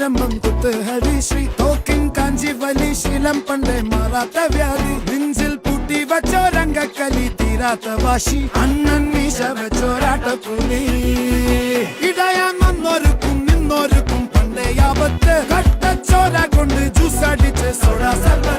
കൊഴമ്പം കുത്ത് ഹരിശ്രീ തോക്കിൻ കാഞ്ചി വലി ശീലം പണ്ടേ മാറാത്ത വ്യാധി നെഞ്ചിൽ പൂട്ടി വച്ചോരംഗക്കലി തീരാത്ത വാശി അണ്ണൻ മീശ വെച്ചോരാട്ടപ്പുലി ഇടയാൻ വന്നോർക്കും നിന്നോർക്കും പണ്ടേ ആപത്ത് കട്ടച്ചോര കൊണ്ട് ജ്യൂസ് അടിച്ച് സോഡ സർവ